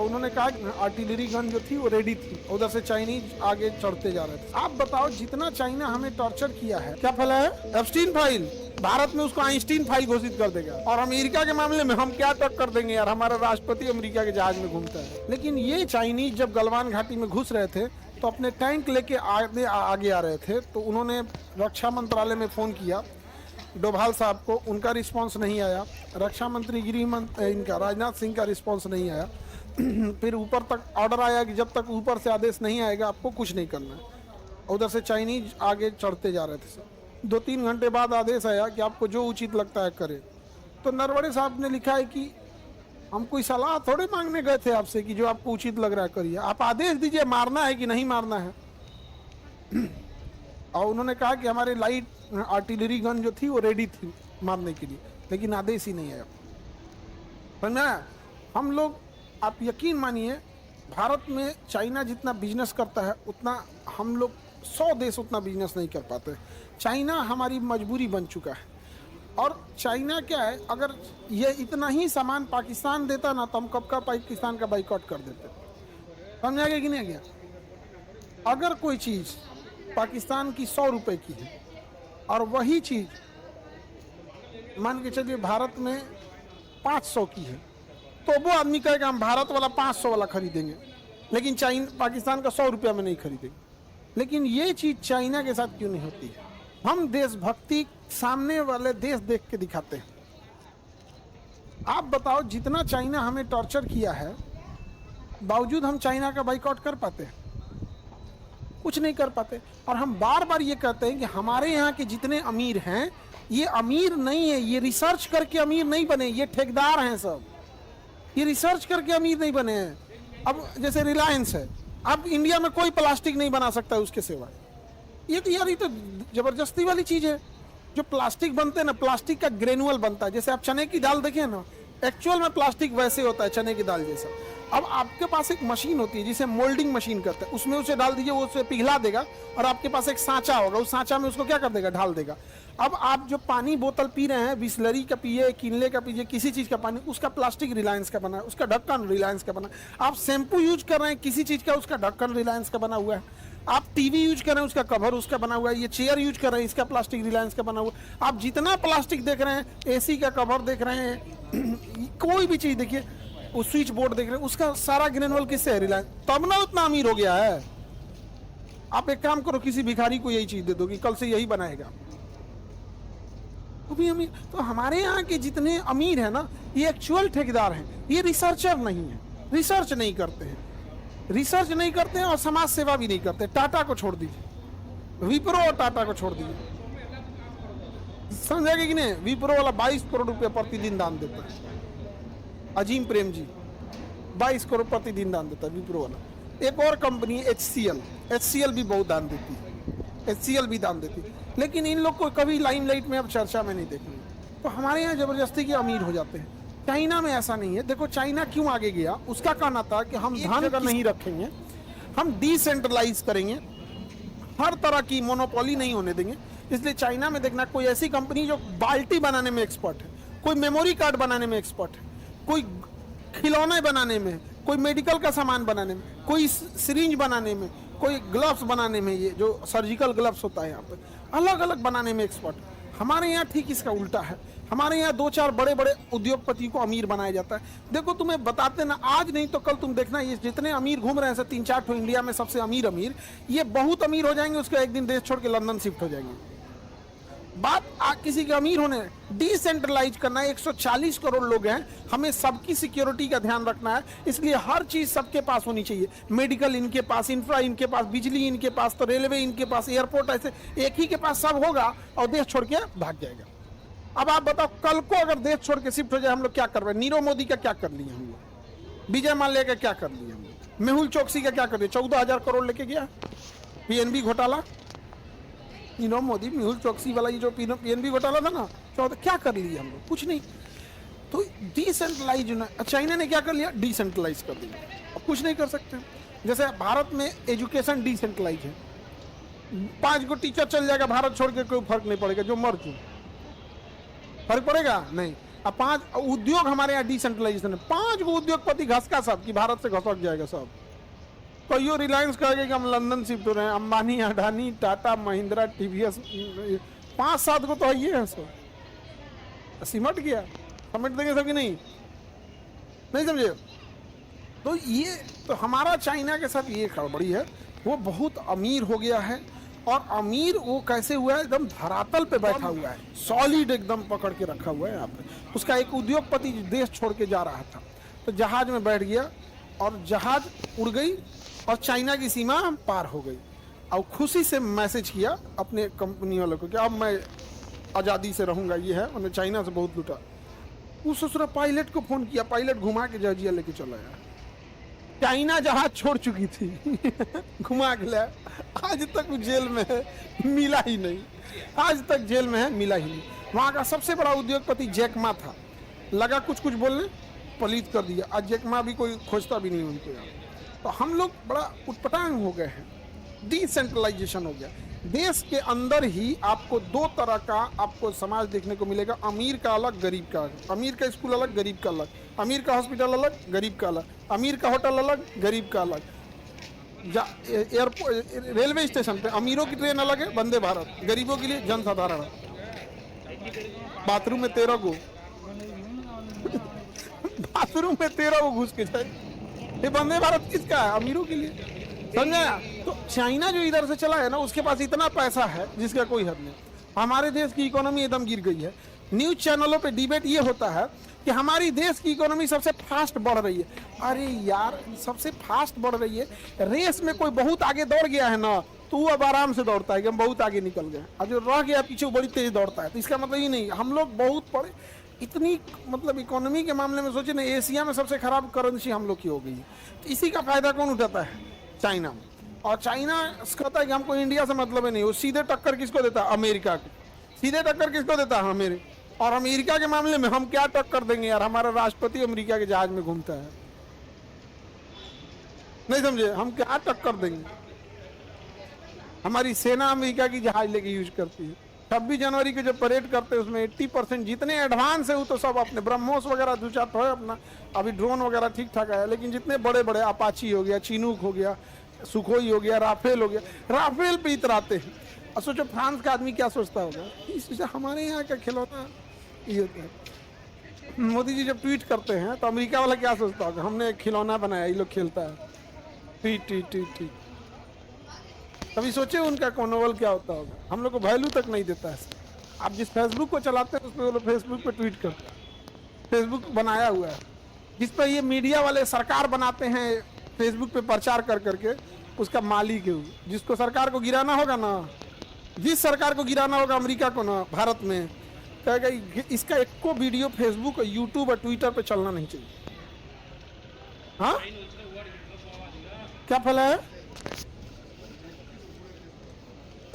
और उन्होंने कहा कि आर्टिलरी गन जो थी वो रेडी थी, उधर से चाइनीज आगे चढ़ते जा रहे थे। आप बताओ जितना चाइना हमें टॉर्चर किया है, क्या फला है? एप्स्टीन फाइल, भारत में उसको आइंस्टीन फाइल घोषित कर देगा। और अमेरिका के मामले में हम क्या तक कर देंगे यार, हमारा राष्ट्रपति अमेरिका के जहाज में घूमता है। लेकिन ये चाइनीज जब गलवान घाटी में घुस रहे थे तो अपने टैंक लेके आगे आ रहे थे, तो उन्होंने रक्षा मंत्रालय में फ़ोन किया डोभाल साहब को, उनका रिस्पांस नहीं आया। रक्षा मंत्री इनका राजनाथ सिंह का रिस्पांस नहीं आया। फिर ऊपर तक ऑर्डर आया कि जब तक ऊपर से आदेश नहीं आएगा आपको कुछ नहीं करना है। उधर से चाइनीज आगे चढ़ते जा रहे थे। 2-3 घंटे बाद आदेश आया कि आपको जो उचित लगता है करें। तो नरवणे साहब ने लिखा है कि हम कोई सलाह थोड़े मांगने गए थे आपसे कि जो आपको उचित लग रहा है करिए, आप आदेश दीजिए मारना है कि नहीं मारना है। और उन्होंने कहा कि हमारे लाइट आर्टिलरी गन जो थी वो रेडी थी मारने के लिए, लेकिन आदेश ही नहीं आया। समझा? हम लोग, आप यकीन मानिए, भारत में चाइना जितना बिजनेस करता है उतना हम लोग 100 देश उतना बिजनेस नहीं कर पाते। चाइना हमारी मजबूरी बन चुका है। और चाइना क्या है, अगर ये इतना ही सामान पाकिस्तान देता ना तो हम कब का पाकिस्तान का बाइकआउट कर देते। समझा गया कि नहीं गया? अगर कोई चीज़ पाकिस्तान की 100 रुपए की है और वही चीज़ मान के चलिए भारत में 500 की है, तो वो आदमी कहेगा हम भारत वाला 500 वाला खरीदेंगे, लेकिन पाकिस्तान का 100 रुपया में नहीं खरीदेंगे। लेकिन ये चीज़ चाइना के साथ क्यों नहीं होती है? हम देशभक्ति सामने वाले देश देख के दिखाते हैं। आप बताओ जितना चाइना हमें टॉर्चर किया है, बावजूद हम चाइना का बाइकआउट कर पाते हैं? कुछ नहीं कर पाते। और हम बार बार ये कहते हैं कि हमारे यहाँ के जितने अमीर हैं ये अमीर नहीं है, ये रिसर्च करके अमीर नहीं बने, ये ठेकेदार हैं सब, ये रिसर्च करके अमीर नहीं बने हैं। अब जैसे रिलायंस है, अब इंडिया में कोई प्लास्टिक नहीं बना सकता है उसके सिवा। ये तो यार, ये तो जबरदस्ती वाली चीज़ है। जो प्लास्टिक बनते हैं ना, प्लास्टिक का ग्रेनुअल बनता है। जैसे आप चने की दाल देखें ना, एक्चुअल में प्लास्टिक वैसे होता है चने की दाल जैसा। अब आपके पास एक मशीन होती है जिसे मोल्डिंग मशीन करते हैं, उसमें उसे डाल दीजिए, वो उसे पिघला देगा। और आपके पास एक सांचा होगा, उस सांचा में उसको क्या कर देगा, ढाल देगा। अब आप जो पानी बोतल पी रहे हैं, बिस्लरी का पिए, किनले का पीजिए, किसी चीज़ का पानी, उसका प्लास्टिक रिलायंस का बना है, उसका ढक्कन रिलायंस का बना है। आप शैम्पू यूज कर रहे हैं किसी चीज़ का, उसका ढक्कन रिलायंस का बना हुआ है। आप टीवी यूज कर रहे हैं, उसका कवर उसका बना हुआ है। ये चेयर यूज कर रहे हैं, इसका प्लास्टिक रिलायंस का बना हुआ है। आप जितना प्लास्टिक देख रहे हैं, एसी का कवर देख रहे हैं, कोई भी चीज़ देखिए, वो स्विच बोर्ड देख रहे हैं, उसका सारा ग्रेनुअल किससे है, रिलायंस। तब ना उतना अमीर हो गया है। आप एक काम करो, किसी भिखारी को यही चीज़ दे दो कि कल से यही बनाएगा, वो भी अमीर। तो हमारे यहाँ के जितने अमीर हैं ना, ये एक्चुअल ठेकेदार हैं, ये रिसर्चर नहीं है, रिसर्च नहीं करते हैं, रिसर्च नहीं करते हैं और समाज सेवा भी नहीं करते। टाटा को छोड़ दीजिए, विप्रो और टाटा को छोड़ दीजिए, समझेगा कि नहीं? विप्रो वाला 22 करोड़ रुपये प्रतिदिन दान देता है। अजीम प्रेम जी 22 करोड़ प्रतिदिन दान देता है विप्रो वाला। एक और कंपनी है HCL भी बहुत दान देती है, HCL भी दान देती है। लेकिन इन लोग को कभी लाइमलाइट में अब चर्चा में नहीं देखेंगे। तो हमारे यहाँ जबरदस्ती के अमीर हो जाते हैं। चाइना में ऐसा नहीं है। देखो चाइना क्यों आगे गया, उसका कहना था कि हम धन का नहीं रखेंगे, हम डिसेंट्रलाइज करेंगे, हर तरह की मोनोपोली नहीं होने देंगे। इसलिए चाइना में देखना, कोई ऐसी कंपनी जो बाल्टी बनाने में एक्सपर्ट है, कोई मेमोरी कार्ड बनाने में एक्सपर्ट है, कोई खिलौने बनाने में, कोई मेडिकल का सामान बनाने में, कोई सिरिंज बनाने में, कोई ग्लव्स बनाने में, ये जो सर्जिकल ग्लव्स होता है यहाँ पे, अलग अलग बनाने में एक्सपर्ट। हमारे यहाँ ठीक इसका उल्टा है। हमारे यहाँ 2-4 बड़े बड़े उद्योगपति को अमीर बनाया जाता है। देखो तुम्हें बताते ना, आज नहीं तो कल तुम देखना, ये जितने अमीर घूम रहे हैं 3-4 ठो इंडिया में सबसे अमीर ये बहुत अमीर हो जाएंगे, उसके एक दिन देश छोड़ के लंदन शिफ्ट हो जाएंगे। बात किसी के अमीर होने, डिसेंट्रलाइज करना है। 140 करोड़ लोग हैं, हमें सबकी सिक्योरिटी का ध्यान रखना है। इसलिए हर चीज सबके पास होनी चाहिए। मेडिकल इनके पास, इंफ्रा इनके पास, बिजली इनके पास, तो रेलवे इनके पास, एयरपोर्ट, ऐसे एक ही के पास सब होगा और देश छोड़ के भाग जाएगा। अब आप बताओ, कल को अगर देश छोड़ के शिफ्ट हो जाए, हम लोग क्या कर रहे हैं? नीरव मोदी का क्या कर लिया हम लोग, विजय माल्या का क्या कर लिया हम लोग, मेहुल चोकसी का क्या कर दिया? 14,000 करोड़ लेके गया PNB घोटाला। नीरव मोदी, मेहुल चोकसी वाला ये जो PNB घोटाला था ना, क्या कर लिया हम लोग? कुछ नहीं। तो डिसेंट्रलाइज, चाइना ने क्या कर लिया? डिसेंट्रलाइज कर दिया। अब कुछ नहीं कर सकते। जैसे भारत में एजुकेशन डिसेंट्रलाइज है, 5 गो टीचर चल जाएगा भारत छोड़ के, कोई फर्क नहीं पड़ेगा, जो मर चुके, फर्क पड़ेगा नहीं। अब 5 उद्योग हमारे यहाँ डिसेंट्रलाइजेशन है, 5 गो उद्योगपति घसका सब कि भारत से घसक जाएगा सब। कहियो रिलायंस कहेगा कि हम लंदन शिफ्ट हो रहे हैं, अंबानी, अडानी, टाटा, महिंद्रा, टीवीएस, 5-7 को तो है ये है सब, सिमट गया। समेट देंगे सब कि नहीं समझे। तो ये तो हमारा चाइना के साथ ये गड़बड़ी है, वो बहुत अमीर हो गया है, और अमीर वो कैसे हुआ है, एकदम धरातल पे बैठा हुआ है, सॉलिड एकदम पकड़ के रखा हुआ है यहाँ पे। उसका एक उद्योगपति देश छोड़ के जा रहा था, तो जहाज में बैठ गया और जहाज उड़ गई और चाइना की सीमा पार हो गई, और खुशी से मैसेज किया अपने कंपनी वालों को कि अब मैं आज़ादी से रहूँगा, ये है, उन्हें चाइना से बहुत लूटा। उस दूसरा पायलट को फ़ोन किया, पायलट घुमा के जहाजिया लेके चला गया। चाइना जहाज छोड़ चुकी थी घुमा के लाया, आज तक वो जेल में है, मिला ही नहीं, आज तक जेल में है, मिला ही नहीं। वहाँ का सबसे बड़ा उद्योगपति जैकमा था, लगा कुछ बोलने, पलीत कर दिया। आज जैकमा भी कोई खोजता भी नहीं उनको यार। तो हम लोग बड़ा उटपटांग हो गए हैं, डिसेंट्रलाइजेशन हो गया। देश के अंदर ही आपको 2 तरह का आपको समाज देखने को मिलेगा, अमीर का अलग, गरीब का अलग। अमीर का स्कूल अलग, गरीब का अलग। अमीर का हॉस्पिटल अलग, गरीब का अलग। अमीर का होटल अलग, गरीब का अलग। एयरपोर्ट, रेलवे स्टेशन पे अमीरों की ट्रेन अलग है, वंदे भारत, गरीबों के लिए जनसाधारण। बाथरूम में 13 गो बाथरूम में 13 गो घुस के जाए, ये वंदे भारत किसका है, अमीरों के लिए, समझा। तो चाइना जो इधर से चला है ना, उसके पास इतना पैसा है जिसका कोई हद नहीं। हमारे देश की इकोनॉमी एकदम गिर गई है। न्यूज चैनलों पे डिबेट ये होता है कि हमारी देश की इकोनॉमी सबसे फास्ट बढ़ रही है। अरे यार, सबसे फास्ट बढ़ रही है, रेस में कोई बहुत आगे दौड़ गया है ना, तो वो अब आराम से दौड़ता है कि हम बहुत आगे निकल गए, और जो रह गया पीछे वो बड़ी तेज दौड़ता है। तो इसका मतलब ये नहीं हम लोग बहुत बड़े, इतनी मतलब इकोनॉमी के मामले में सोचे ना, एशिया में सबसे खराब करेंसी हम लोग की हो गई है। तो इसी का फायदा कौन उठाता है, चाइना। और चाइना कहता है कि हमको इंडिया से मतलब है नहीं, वो सीधे टक्कर किसको देता है, अमेरिका को। सीधे टक्कर किसको देता है, हमें। और अमेरिका के मामले में हम क्या टक्कर देंगे यार, हमारा राष्ट्रपति अमेरिका के जहाज में घूमता है, नहीं समझे, हम क्या टक्कर देंगे। हमारी सेना अमेरिका की जहाज लेके यूज करती है। 26 जनवरी के जो परेड करते हैं उसमें 80% जितने एडवांस है वो तो सब अपने ब्रह्मोस वगैरह 2-4 तो है अपना, अभी ड्रोन वगैरह ठीक ठाक है, लेकिन जितने बड़े बड़े अपाची हो गया, चीनूक हो गया, सुखोई हो गया, राफेल हो गया, राफेल पे इतराते हैं। और सोचो फ्रांस का आदमी क्या सोचता होगा, इससे हमारे यहाँ का खिलौना ये होता है। मोदी जी जब ट्वीट करते हैं तो अमेरिका वाला क्या सोचता होगा, हमने एक खिलौना बनाया, ये लोग खेलता है, ट्वीट ट्वीट ट्वीट ट्वीट। कभी सोचे उनका कॉनोवल क्या होता होगा, हम लोग को वैल्यू तक नहीं देता है। आप जिस फेसबुक को चलाते हैं उस पर वो लोग फेसबुक पे ट्वीट करते हैं, फेसबुक बनाया हुआ है जिस पर ये मीडिया वाले सरकार बनाते हैं, फेसबुक पे प्रचार कर करके उसका मालिक है। जिसको सरकार को गिराना होगा ना, जिस सरकार को गिराना होगा अमेरिका को ना, भारत में कहेगा इसका एक को वीडियो फेसबुक और यूट्यूब और ट्विटर पे चलना नहीं चाहिए। हाँ क्या फैला है।